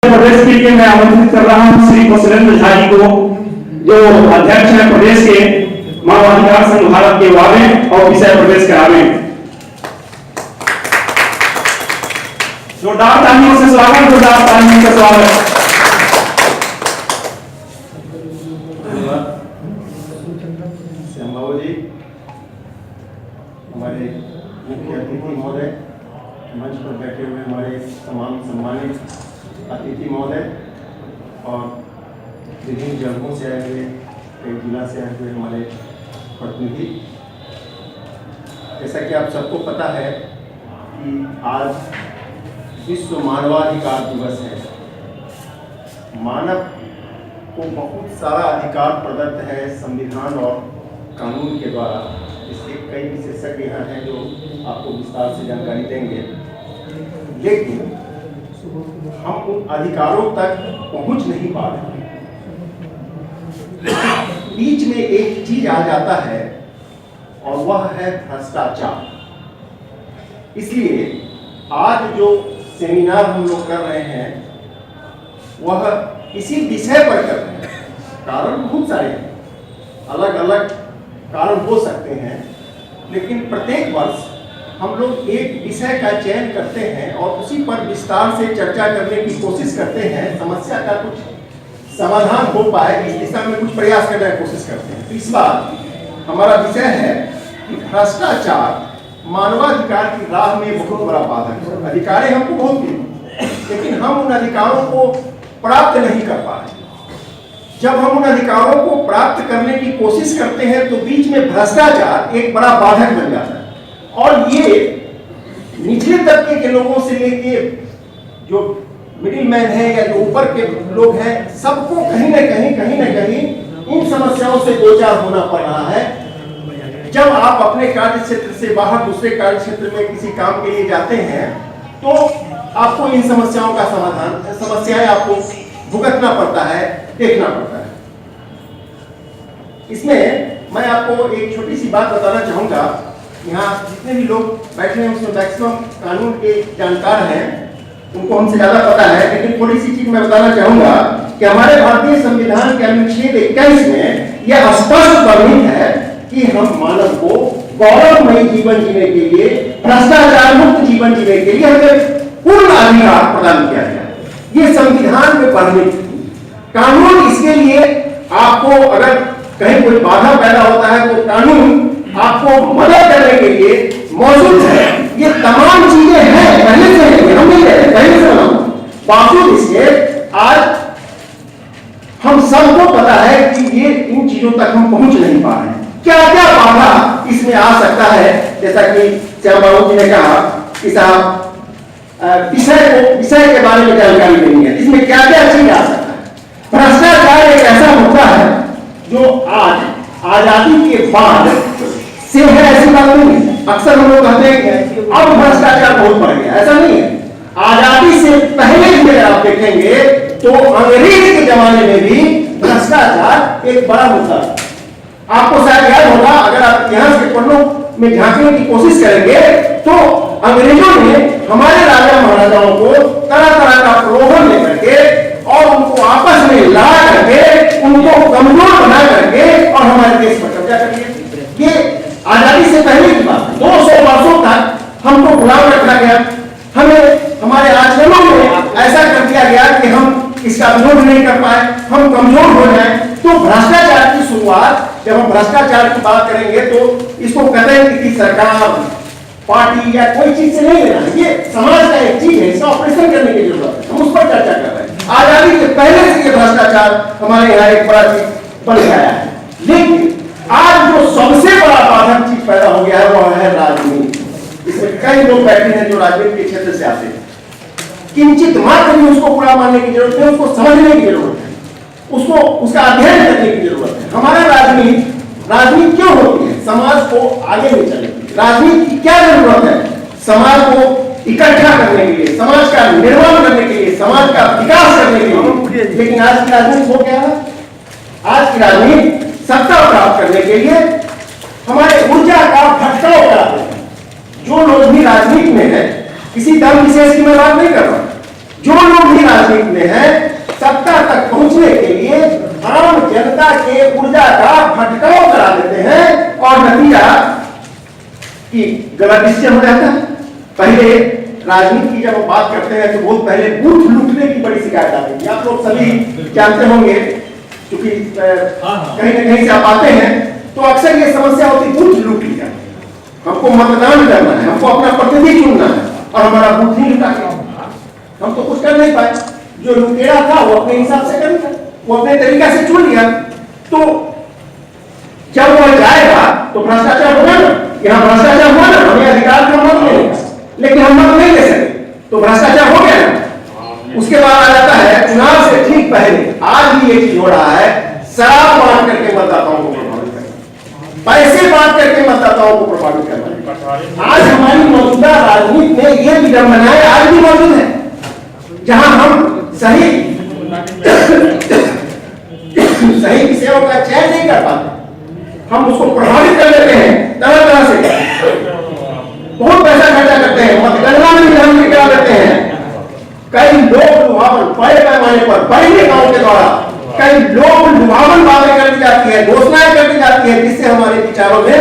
प्रदेश के लिए मैं आमंत्रित कर रहा हूं श्री कौशलेंद्र झा जी को, जो अध्यक्ष हैं प्रदेश के मानवाधिकार संघ भारत के वावे और विषय प्रदेश के आवे। जोरदार तालियों से स्वागत, जोरदार तालियों से स्वागत। बाबू जी, हमारे मुख्य अतिथि महोदय, मंच पर बैठे हुए हमारे तमाम सम्मानित अतिथि महोदय और विभिन्न जगहों से आए हुए, कई जिला से आए हुए हमारे प्रतिनिधि। जैसा कि आप सबको पता है कि आज विश्व मानवाधिकार दिवस है। मानव को बहुत सारा अधिकार प्रदत्त है संविधान और कानून के द्वारा। इसके कई विशेषज्ञ यहाँ हैं जो आपको विस्तार से जानकारी देंगे, लेकिन हम उन अधिकारों तक पहुंच नहीं पा रहे हैं। बीच में एक चीज आ जाता है और वह है भ्रष्टाचार। इसलिए आज जो सेमिनार हम लोग कर रहे हैं वह इसी विषय पर कर रहे हैं। कारण बहुत सारे हैं, अलग अलग कारण हो सकते हैं, लेकिन प्रत्येक वर्ष हम लोग एक विषय का चयन करते हैं और उसी पर विस्तार से चर्चा करने की कोशिश करते हैं। समस्या का कुछ समाधान हो पाए इस दिशा में कुछ प्रयास करने की कोशिश करते हैं। तो इस बार हमारा विषय है कि भ्रष्टाचार मानवाधिकार की राह में बहुत बड़ा बाधक है। अधिकार हमको बहुत मिले, लेकिन हम उन अधिकारों को प्राप्त नहीं कर पा रहे। जब हम उन अधिकारों को प्राप्त करने की कोशिश करते हैं तो बीच में भ्रष्टाचार एक बड़ा बाधक बन जाता है। और ये निचले तबके के लोगों से लेके जो मिडिल मैन है या जो ऊपर के लोग हैं, सबको कहीं ना कहीं इन समस्याओं से दो चार होना पड़ रहा है। जब आप अपने कार्य क्षेत्र से बाहर दूसरे कार्य क्षेत्र में किसी काम के लिए जाते हैं तो आपको इन समस्याओं का समस्याएं आपको भुगतना पड़ता है, देखना पड़ता है। इसमें मैं आपको एक छोटी सी बात बताना चाहूंगा। यहाँ जितने भी लोग बैठे हैं उसमें मैक्सिमम कानून के जानकार हैं, उनको हमसे ज्यादा पता है, लेकिन थोड़ी सी चीज मैं बताना चाहूंगा कि हमारे भारतीय संविधान के अनुच्छेद 21 में यह स्पष्ट वर्णित है कि हम मानव को गौरवमयी जीवन जीने के लिए, भ्रष्टाचार मुक्त जीवन जीने के लिए हमें पूर्ण अधिकार प्रदान किया गया। ये संविधान में वर्णित कानून। इसके लिए आपको अगर कहीं कोई बाधा पैदा होता है तो कानून आपको मदद करने के लिए मौजूद है। ये तमाम चीजें हैं, पहले से है, हम नहीं कहते पहले से। बावजूद इसके आज हम सबको पता है कि ये इन चीजों तक हम पहुंच नहीं पा रहे हैं। क्या क्या बाधा इसमें आ सकता है, जैसा कि श्याम बाबू जी ने कहा कि साहब विषय के बारे में जानकारी नहीं है, इसमें क्या क्या चीज आ सकता है। भ्रष्टाचार एक ऐसा मुद्दा है जो आज आजादी के बाद से है, ऐसी बात नहीं है। अक्सर हम लोग कहते हैं कि अब भ्रष्टाचार बहुत बढ़ गया, ऐसा नहीं है। आजादी से पहले भी आप देखेंगे तो अंग्रेज के जमाने में भी भ्रष्टाचार एक बड़ा मुद्दा है। आपको शायद याद होगा, अगर आप इतिहास के पन्नों में झांकने की कोशिश करेंगे तो अंग्रेजों ने हमारे राजा महाराजाओं को तरह तरह का प्रलोभन लेकर के और उनको आपस में लड़ा करके, उनको कमजोर बना करके और हमारे देश पर कब्जा कर लिया। ये आजादी से पहले की बात है। 200 वर्षों तक हमको गुलाम रखा गया, हमें हमारे आचरणों में ऐसा कर दिया गया कि हम इसका विरोध नहीं कर पाए, हम कमजोर हो जाए। तो भ्रष्टाचार की शुरुआत, जब हम भ्रष्टाचार की बात करेंगे तो इसको कहते हैं कि सरकार, पार्टी या कोई चीज से नहीं लेना, ये समाज का एक चीज है, इसका ऑपरेशन करने की जरूरत है। हम उस पर चर्चा कर रहे हैं। आजादी के पहले से ये भ्रष्टाचार हमारे यहाँ एक बड़ा चीज बन गया है। लेकिन आज जो सबसे बड़ा बाधक चीज पैदा हो गया है वह है राजनीति। इसमें कई लोग बैठे हैं जो राजनीति के क्षेत्र से आते हैं। किंचित मात्र भी उसको पूरा मानने की जरूरत है, उसको समझने की जरूरत है, उसको उसका अध्ययन करने की जरूरत है। हमारा राजनीति क्यों होती है? समाज को आगे ले चलने की। राजनीति की क्या जरूरत है? समाज को इकट्ठा करने के लिए, समाज का निर्माण करने के लिए, समाज का विकास करने के लिए। लेकिन आज की राजनीति हो क्या है? आज की राजनीति सत्ता प्राप्त करने के लिए हमारे ऊर्जा का भटकाव कराते हैं। जो लोग भी राजनीति में है, किसी दल विशेष की मैं बात नहीं कर रहा, जो लोग भी राजनीति में हैं, सत्ता तक पहुंचने के लिए आम जनता के ऊर्जा का भटकाव करा देते हैं और नतीजा की गलत निश्चय हो जाता है। पहले राजनीति की जब हम बात करते हैं तो बहुत पहले बूथ लूटने की बड़ी शिकायत आती है। आप लोग सभी जानते होंगे, क्योंकि कहीं न कहीं से आप आते हैं, तो अक्सर ये समस्या होती बूथ लूट ली जाती है। हमको मतदान करना है, हमको अपना प्रतिनिधि चुनना है और हमारा बूथ ही लूटा गया। हम तो कुछ कर नहीं पाए। जो लुटेरा था वो अपने हिसाब से कर लिया, वो अपने तरीका से चुन लिया। तो जब वो जाएगा तो भ्रष्टाचार होगा ना, यहाँ भ्रष्टाचार हुआ ना, हमें अधिकार का मत मिलेगा, लेकिन हम मत नहीं ले सकते, तो भ्रष्टाचार हो गया ना। उसके बाद आ जाता है चुनाव से ठीक पहले, आज भी ये चीज हो रहा है, शराब बांट करके मतदाताओं को प्रभावित करना, पैसे बांट करके मतदाताओं को प्रभावित करना। आज हमारी मौजूदा राजनीति में ये विडंबनाएं आज भी मौजूद है, जहां हम सही विषयों का चयन नहीं कर पाते, हम उसको प्रभावित कर लेते हैं तरह तरह से, बहुत पैसा खर्चा करते हैं, मतगणना में भी हम करा देते हैं। कई लोग लुभावन बड़े पैमाने पर बड़े नेताओं के द्वारा कई लोग लुभावन बातें कर दी जाती है, घोषणाएं कर दी जाती है, जिससे हमारे विचारों में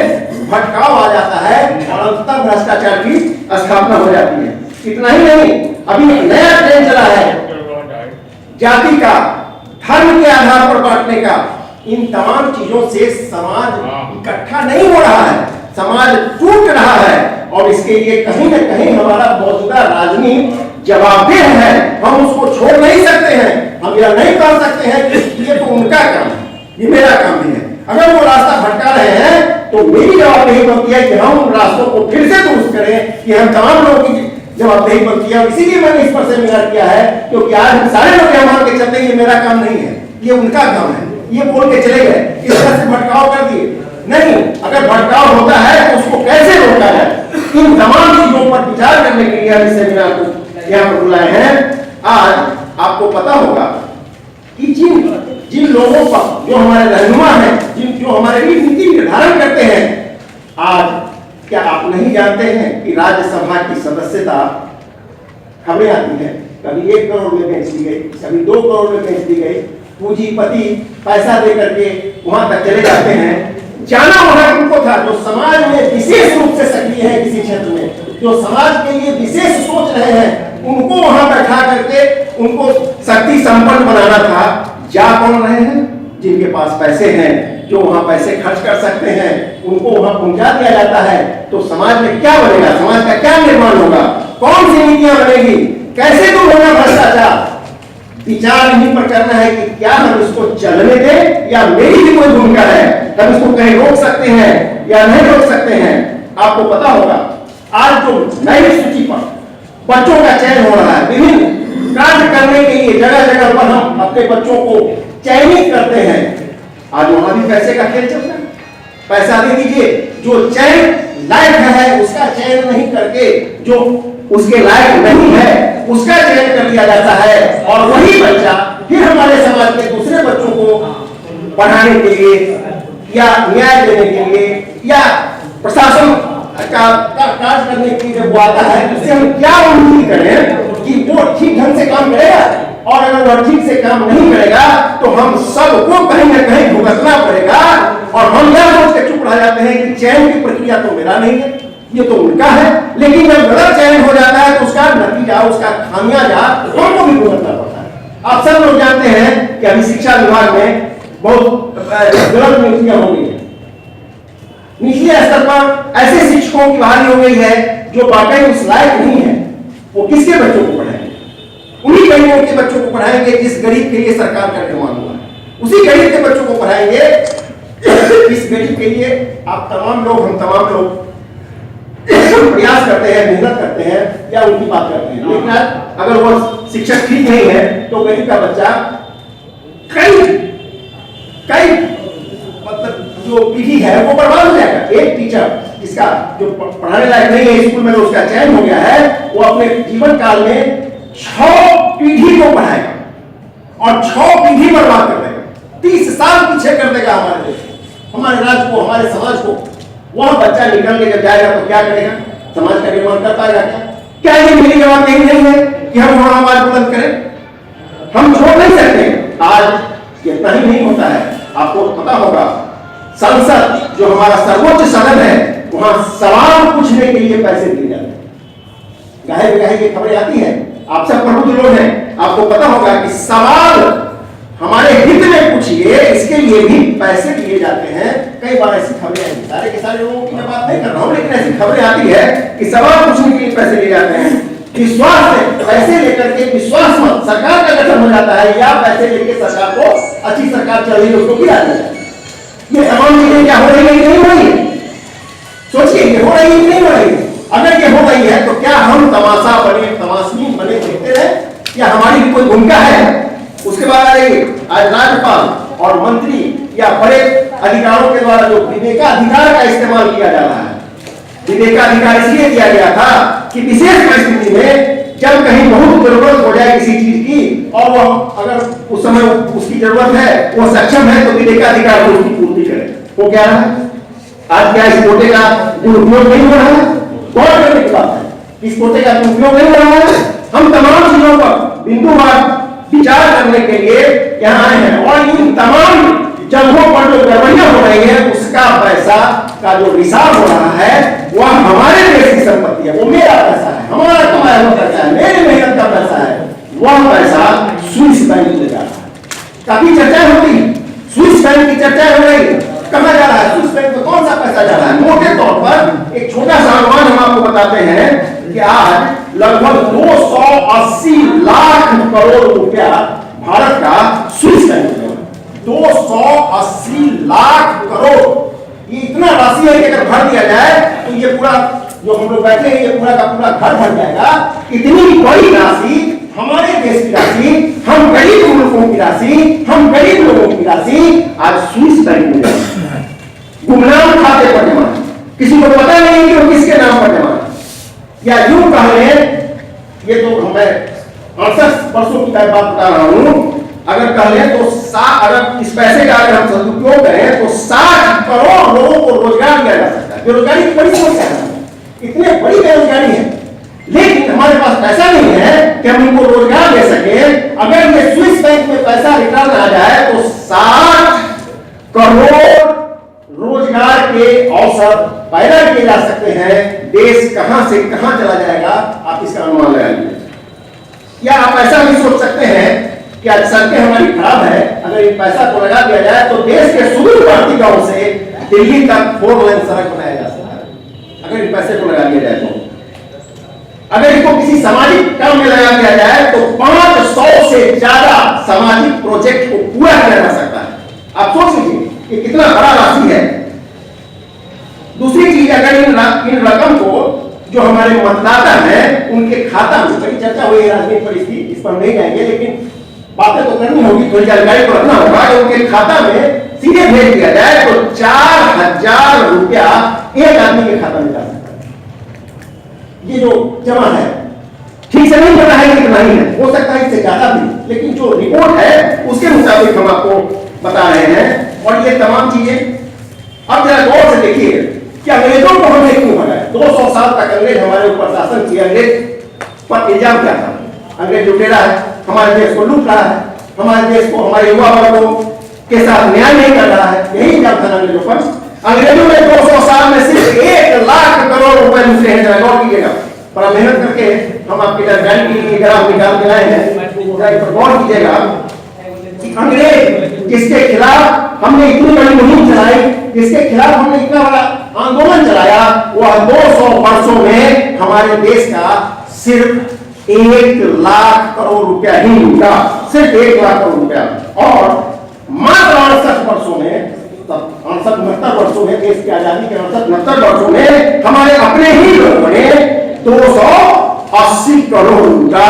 भटकाव आ जाता है और अंततः भ्रष्टाचार की स्थापना हो जाती है। इतना ही नहीं, अभी नया ट्रेंड चला है जाति का, धर्म के आधार पर बांटने का। इन तमाम चीजों से समाज इकट्ठा नहीं हो रहा है, समाज टूट रहा है और इसके लिए कहीं न कहीं हमारा मौजूदा राजनीति जवाबदेह है। हम उसको छोड़ नहीं सकते हैं, हम यह नहीं कह सकते हैं कि ये तो उनका काम है, ये मेरा काम नहीं है। अगर वो रास्ता भटका रहे हैं तो मेरी जवाबदेही बनती है कि हम उन रास्तों को फिर से दुरुस्त करें, कि हम तमाम लोगों की जवाबदेही बनती है। इसीलिए मैंने इस पर सेमिनार किया है, क्योंकि आज हम सारे लोग यह मान के चलते हैं ये मेरा काम नहीं है, ये उनका काम है, ये बोल के चले गए, इस तरह से भटकाव कर दिए। नहीं, अगर भटकाव होता है तो उसको कैसे रोका है, इन तमाम चीजों पर विचार करने के लिए हम सेमिनार को यहाँ पर बुलाए हैं। आज आपको पता होगा कि जिन लोगों पर जो हमारे रहनुमा हैं, जो हमारे लिए नीति निर्धारण करते हैं, आज क्या आप नहीं जानते हैं कि राज्यसभा की सदस्यता हमें आती है, कभी 1 करोड़ में बेच दी गई, कभी 2 करोड़ में बेच दी गई। पूंजीपति पैसा दे करके वहां तक चले जाते हैं। जाना वहां उनको था जो समाज में विशेष रूप से सक्रिय है, किसी क्षेत्र में जो समाज के लिए विशेष सोच रहे हैं, उनको वहां बैठा करके उनको शक्ति संपन्न बनाना था। जा कौन रहे हैं? जिनके पास पैसे हैं, जो वहां पैसे खर्च कर सकते हैं, उनको वहां पहुंचा दिया जाता है। तो समाज में क्या बनेगा, समाज का क्या निर्माण होगा, कौन सी नीतियां बनेगी, कैसे दूर होगा भ्रष्टाचार? विचार इन्हीं पर करना है कि क्या हम इसको चलने दें या मेरी भी कोई भूमिका है, हम इसको कहीं रोक सकते हैं या नहीं रोक सकते हैं। आपको पता होगा आज जो नई सूची पर बच्चों का चयन हो रहा है, विभिन्न कार्य करने के लिए जगह जगह पर हम अपने बच्चों को चयनित करते हैं। आज वहां भी पैसे का खेल चलता है, पैसा दे दीजिए, जो चयन लायक है उसका चयन नहीं करके जो उसके लायक नहीं है उसका चयन कर दिया जाता है, और वही बच्चा फिर हमारे समाज के दूसरे बच्चों को पढ़ाने के लिए या न्याय देने के लिए या प्रशासन का कार्य करने के लिए वो आता है। उससे हम क्या उम्मीद करें कि वो ठीक ढंग से काम करेगा, और अगर वह ठीक से काम नहीं करेगा तो हम सबको कहीं ना कहीं भुगतना पड़ेगा। और हम यह सोच के चुप रह जाते हैं कि चयन की प्रक्रिया तो मेरा नहीं है, ये तो उनका है। लेकिन जब गलत चयन हो जाता है तो उसका नतीजा, उसका खामियाजा हमको भी भुगतना पड़ता है। आप सब लोग जानते हैं कि अभी शिक्षा विभाग में बहुत गलत नीतियां हो गई है। निचले स्तर पर ऐसे शिक्षकों की बहाली हो गई है जो वाकई उस लायक नहीं है। वो किसके बच्चों को पढ़ाएंगे? उन्हीं गरीबों के बच्चों को पढ़ाएंगे जिस गरीब के लिए सरकार का निर्माण हुआ है, उसी गरीब के बच्चों को पढ़ाएंगे। इस गरीब के लिए आप तमाम लोग, हम तमाम लोग प्रयास करते हैं, मेहनत करते हैं या उनकी बात करते हैं, लेकिन अगर वो शिक्षक ठीक नहीं है तो गरीब का बच्चा कई मतलब जो पीढ़ी है वो बर्बाद हो जाएगा। एक टीचर जिसका जो पढ़ाने लायक नहीं है स्कूल में, तो उसका चयन हो गया है, वो अपने जीवन काल में 6 पीढ़ी को पढ़ाएगा और 6 पीढ़ी बर्बाद कर देगा, 30 साल पीछे कर देगा हमारे देश को, हमारे राज्य को, हमारे समाज को। वह बच्चा निकल के जब जाएगा तो क्या करेगा? समाज का निर्माण कर पाएगा क्या? क्या ये मेरी जवाबदेही नहीं है कि हम वहां आवाज बुलंद करें? हम छोड़ नहीं सकते। आज इतना ही नहीं होता है, आपको पता होगा संसद जो हमारा सर्वोच्च सदन है वहां सवाल पूछने के लिए पैसे दिए जाते हैं। गाहे बगाहे की खबरें आती हैं, आप सब प्रबुद्ध लोग हैं, आपको पता होगा कि सवाल हमारे हित में पूछिए, इसके लिए भी पैसे दिए जाते हैं। कई बार ऐसी खबरें आई, सारे के सारे लोगों की मैं बात नहीं कर रहा हूं, लेकिन ऐसी खबरें आती है कि सवाल पूछने के लिए पैसे दिए जाते हैं। विश्वास से पैसे लेकर के विश्वास मत सरकार का गठन हो जाता है, या पैसे लेकर सरकार को अच्छी सरकार चल रही है उसको गिरा दिया जाता है। ये तमाम चीजें क्या हो रही है, नहीं हो रही है? सोचिए, ये हो रही है कि नहीं हो रही है? अगर ये हो रही है तो क्या हम तमाशा बने, तमाशबीन बने देखते रहे, या हमारी भी कोई भूमिका है? उसके बाद आएगी आज राज्यपाल और मंत्री या बड़े अधिकारों के द्वारा जो विवेकाधिकार का इस्तेमाल किया जा रहा है। विवेकाधिकार इसलिए दिया गया था कि विशेष परिस्थिति में जब कहीं बहुत जरूरत हो जाए किसी चीज की और वो अगर उस समय उसकी जरूरत है, वो सक्षम है, तो विवेकाधिकार को उसकी पूर्ति करे। वो क्या है? आज क्या इस कोटे का दुरुपयोग नहीं हो रहा है? गौर करने की बात है, इस कोटे का दुरुपयोग नहीं हो रहा है। हम तमाम चीजों पर बिंदुवार विचार करने के लिए यहाँ आए हैं, और इन तमाम जगहों पर जो गड़बड़ियां हो रही है उसका पैसा का जो रिसाव हो रहा है वह हमारे देश की संपत्ति है, वो मेरा पैसा है, हमारा कमाया हुआ पैसा है, मेरी मेहनत का पैसा है। वह पैसा स्विस बैंक में जा रहा है। काफी चर्चा होती है, स्विस बैंक की चर्चा हो रही है, कहा जा रहा है स्विस बैंक में कौन सा पैसा जा रहा है? मोटे तौर पर एक छोटा सा अनुमान हम आपको बताते हैं कि आज लगभग 280 लाख करोड़ रुपया भारत का स्विस बैंक में, 280 लाख करोड़। ये इतना राशि है कि अगर भर दिया जाए तो ये पूरा जो हम लोग बैठे हैं ये पूरा का पूरा घर भर जाएगा। इतनी बड़ी राशि, हमारे देश की राशि, हम गरीब मुल्कों की राशि, हम गरीब लोगों की राशि आज स्विस बैंक में गुमनाम खाते पर जमा है। किसी को पता नहीं कि वो किसके नाम पर जमा है, या यूं कह लें, ये तो मैं 68 वर्षों की बात बता रहा हूं, अगर कह लें तो अगर इस पैसे का अगर हम सदुपयोग करें तो 60 करोड़ लोगों को रोजगार दिया जा सकता है। बेरोजगारी की बड़ी समस्या है, इतनी बड़ी बेरोजगारी है, लेकिन हमारे पास पैसा नहीं है कि हम इनको रोजगार दे सके। अगर ये स्विस बैंक में पैसा रिटर्न आ जाए तो 60 करोड़ रोजगार के अवसर पैदा किए जा सकते हैं। देश कहां से कहां चला जाएगा, आप इसका अनुमान लगाइए। या आप ऐसा भी सोच सकते हैं कि आज सड़कें हमारी खराब है, अगर इन पैसा को लगा दिया जाए तो देश के सुदूरवर्ती गांव से दिल्ली तक 4 लेन सड़क बनाया जा सकता है, अगर इन पैसे को लगा दिया जाए तो। अगर इसको किसी सामाजिक काम में लगा दिया जाए तो 500 से ज्यादा सामाजिक प्रोजेक्ट को पूरा किया जा सकता है। आप सोच लीजिए कि कितना बड़ा राशि है। दूसरी चीज, अगर इन रकम को जो हमारे मतदाता हैं उनके खाता में, बड़ी चर्चा हुई है राजनीति पर, इस पर नहीं जाएंगे, लेकिन बातें तो करनी होगी, थोड़ी जानकारी तो रखना होगा। उनके खाता में सीधे भेज दिया जाए तो 4000 रुपया एक आदमी के खाता में जा सकता है। ये जो जमा है, ठीक से नहीं पता है कितना ही है, हो सकता है इससे ज्यादा भी, लेकिन जो रिपोर्ट है उसके मुताबिक हम आपको बता रहे हैं। और ये तमाम चीजें अब जरा गौर से देखिए कि अंग्रेजों को हमने क्यों हटाया। 200 साल तक अंग्रेज हमारे ऊपर शासन किया, अंग्रेज पर इल्जाम क्या था? अंग्रेज लुटेरा है, हमारे देश को लूट रहा है, हमारे देश को, हमारे युवा वर्गों के साथ न्याय नहीं कर रहा है, यही इल्जाम था अंग्रेजों पर। अंग्रेजों ने 200 साल में सिर्फ 1 लाख करोड़ रुपए लूटे हैं। जरा गौर कीजिएगा, बड़ा मेहनत करके हम आपकी जानकारी के लिए ग्राफ निकाल के लाए हैं, गौर कीजिएगा। अंग्रेज जिसके खिलाफ हमने इतनी बड़ी मुहिम चलाई, जिसके खिलाफ हमने इतना बड़ा आंदोलन चलाया, वह 200 वर्षों में हमारे देश का सिर्फ 1 लाख करोड़ रुपया ही लूटा, सिर्फ 1 लाख करोड़ रुपया। और मात्र 68 वर्षों में, 68-69 वर्षों में, देश की आजादी के 68-69 वर्षों में हमारे अपने ही लोगों ने 280 करोड़ लूटा।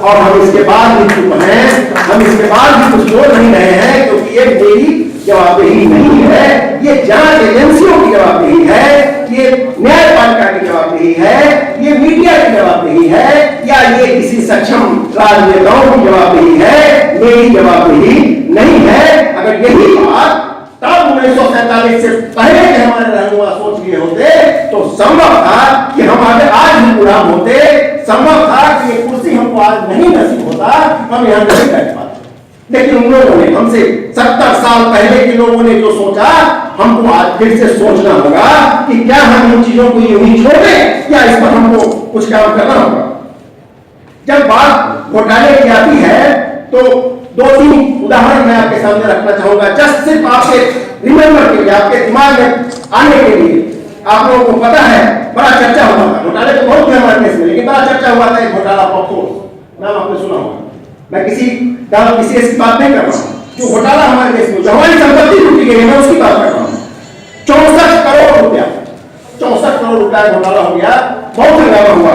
और हम इसके बाद भी चुप हैं, हम इसके बाद भी कुछ बोल नहीं रहे हैं, क्योंकि ये मेरी जवाबदेही नहीं है, ये जांच एजेंसियों की जवाबदेही है, ये न्यायपालिका की जवाबदेही है, ये मीडिया की जवाबदेही है, या ये किसी सक्षम राजनेताओं की जवाबदेही है, मेरी जवाबदेही नहीं है। अगर यही बात तब 1947 से पहले के हमारे रहनुमा सोच लिए होते तो संभव था कि हम आज भी गुलाम होते, संभव था कि ये कुर्सी हमको आज नहीं नसीब होता, हम यहां नहीं बैठ पाते। लेकिन उन लोगों ने, हमसे 70 साल पहले के लोगों ने जो सोचा, हमको आज फिर से सोचना होगा कि क्या हम इन चीजों को यूं ही छोड़ दें या इस पर हमको कुछ काम करना होगा। जब बात घोटाले की आती है तो 2-3 उदाहरण मैं आपके सामने रखना चाहूंगा, जस्ट सिर्फ आपके रिमेंबर के लिए, आपके दिमाग में आने के लिए। आप लोगों को पता है बड़ा चर्चा हुआ था, घोटाले तो बहुत हुए हमारे देश में, लेकिन बड़ा चर्चा हुआ था एक घोटाला पॉपकॉर्न, नाम आपने सुना होगा। मैं किसी विशेष की बात नहीं कर रहा हूं, जो घोटाला हमारे देश में, जो हमारी संपत्ति लूटी गई है, मैं उसकी बात कर रहा हूं। 64 करोड़ रुपया, 64 करोड़ रुपया घोटाला हो गया, बहुत हंगामा हुआ।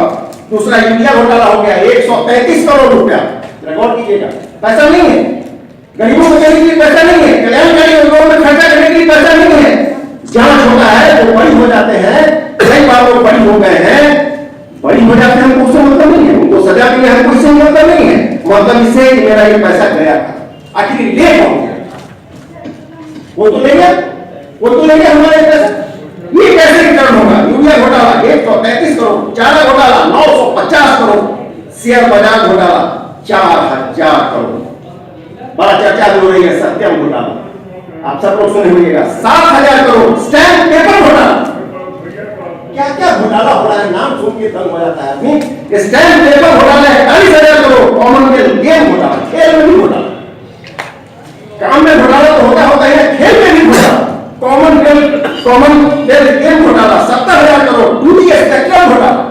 दूसरा यूरिया घोटाला हो गया, 133 करोड़ रुपया। रिकॉर्ड कीजिएगा, पैसा नहीं है, गरीबों को देने के लिए पैसा नहीं है, कल्याणकारी योजनाओं में खर्चा करने के लिए पैसा नहीं है। जांच होता है तो बड़ी हो जाते हैं, कई बार वो बड़ी हो गए हैं, बड़ी हो जाते हैं, हमको उससे मतलब नहीं है, उनको सजा मिली है, हमको इससे मतलब नहीं है। मतलब इससे कि मेरा ये पैसा गया था, आखिर ले कौन गया? वो तो ले गया, वो तो ले गया हमारे पैसा। ये कैसे रिटर्न होगा? यूरिया घोटाला 133 करोड़, चारा घोटाला 950 करोड़, शेयर बाजार घोटाला 4000 करोड़। बड़ा चर्चा हो रही है सत्यम घोटाला, आप सब लोग सुने होंगे। 7000 करोड़ स्टैंप पेपर घोटाला, क्या क्या घोटाला हो रहा है, नाम सुन के दंग हो जाता है आदमी। स्टैंप पेपर घोटाला 41,000 करोड़, कॉमनवेल्थ गेम घोटाला, खेल में भी घोटाला, काम में घोटाला तो होता है, खेल में भी घोटाला, कॉमनवेल्थ गेम घोटाला 70,000 करोड़, 2G स्पेक्ट्रम घोटाला।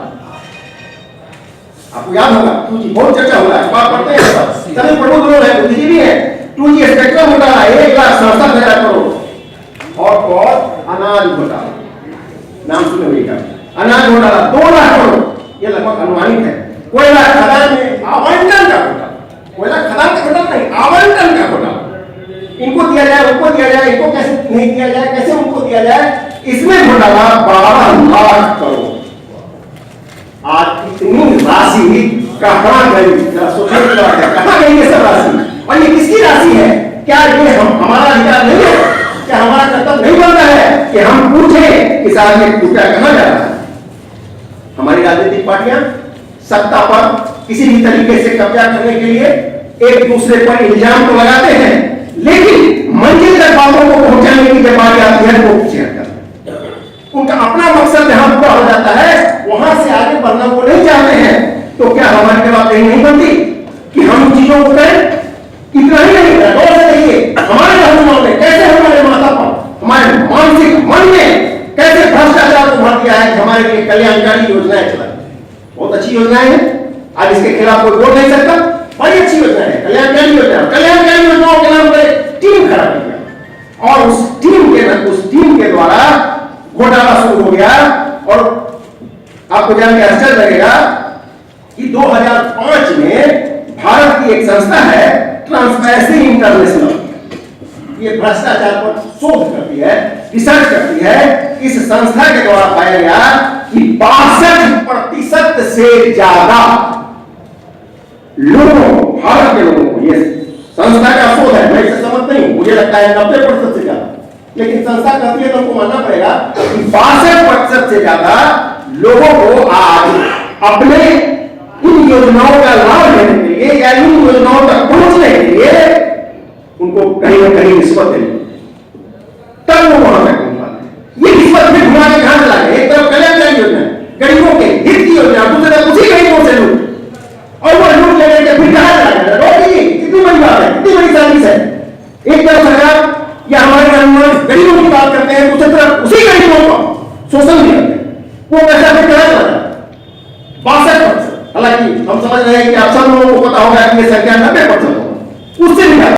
आपको याद होगा 2G बहुत चर्चा हुआ है, बात पढ़ते हैं सब, सभी प्रमुख लोग हैं, बुद्धिजीवी हैं। 2G स्पेक्ट्रम घोटाला 1,67,000 करोड़। और अनाज घोटाला, नाम सुने होगा, अनाज घोटाला 2 लाख करोड़, ये लगभग अनुमानित है। कोयला खदान में आवंटन का घोटाला, कोयला खदान का घोटाला नहीं, आवंटन का घोटाला, इनको दिया जाए, उनको दिया जाए, इनको कैसे नहीं दिया जाए, कैसे उनको दिया जाए, इसमें घोटाला 12 लाख करोड़। आज इतनी राशि कहां गई, जरा सोचने की बात है, कहां गई ये सब राशि? और ये किसकी राशि है? क्या ये हमारा अधिकार नहीं है? क्या हमारा कर्तव्य नहीं बनता है कि हम पूछें कि साहब ये रुपया कहां जा रहा है? हमारी राजनीतिक पार्टियां सत्ता पर किसी भी तरीके से कब्जा करने के लिए एक दूसरे पर इल्जाम तो लगाते हैं, लेकिन मंजिल तक बातों को पहुंचाने की जब बात आती है तो पीछे हटते हैं। उनका अपना मकसद जहां पूरा हो जाता है, वहां से आगे बढ़ना वो नहीं चाहते हैं। तो क्या हमारी जवाबदेही नहीं बनती कि हम चीजों को करें? इतना ही नहीं है, गौर से देखिए हमारे धर्मों में कैसे हमारे माता पर, हमारे मानसिक मन में कैसे भ्रष्टाचार को भर दिया है कि हमारे लिए कल्याणकारी योजनाएं चलाई, बहुत अच्छी योजनाएं हैं, आज इसके खिलाफ कोई बोल नहीं सकता, बड़ी अच्छी योजना है कल्याणकारी योजना। कल्याणकारी योजनाओं के नाम पर टीम खड़ा किया और उस टीम के द्वारा घोटाला शुरू हो गया। और आपको जान के आश्चर्य लगेगा कि 2005 में भारत की एक संस्था है ट्रांसपेरेंसी इंटरनेशनल, ये भ्रष्टाचार पर शोध करती है, रिसर्च करती है। इस संस्था के द्वारा पाया गया कि 62% से ज्यादा लोगों, भारत के लोगों को, ये संस्था का शोध है, मैं इसे समझ नहीं, मुझे लगता है 90% से ज्यादा, लेकिन संस्था कहती है तो हमको मानना पड़ेगा कि 62% से ज्यादा लोगों को आज अपने इन योजनाओं का लाभ लेने के लिए या इन योजनाओं तक पहुंचने के लिए उनको कहीं ना कहीं रिश्वत देनी, तब वो वहां तक पहुंच पाते हैं। ये रिश्वत भी घुमा के कहां चला गया? एक तरफ कल्याणकारी योजना, गरीबों के हित की योजना, दूसरी तरफ उसी गरीबों से लूट, और वो लूट लेने के फिर कहां चला गया? रोकिए, कितनी बड़ी बात है, कितनी बड़ी साजिश है। एक तरफ सरकार या हमारे गरीबों की बात करते हैं, दूसरी तरफ उसी गरीबों को शोषण भी करते हैं, वो पैसा फिर कहां चला गया? 62%। हालांकि हम समझ रहे हैं कि आप सब लोगों को पता होगा कि ये संख्या 90% होगा, उससे भी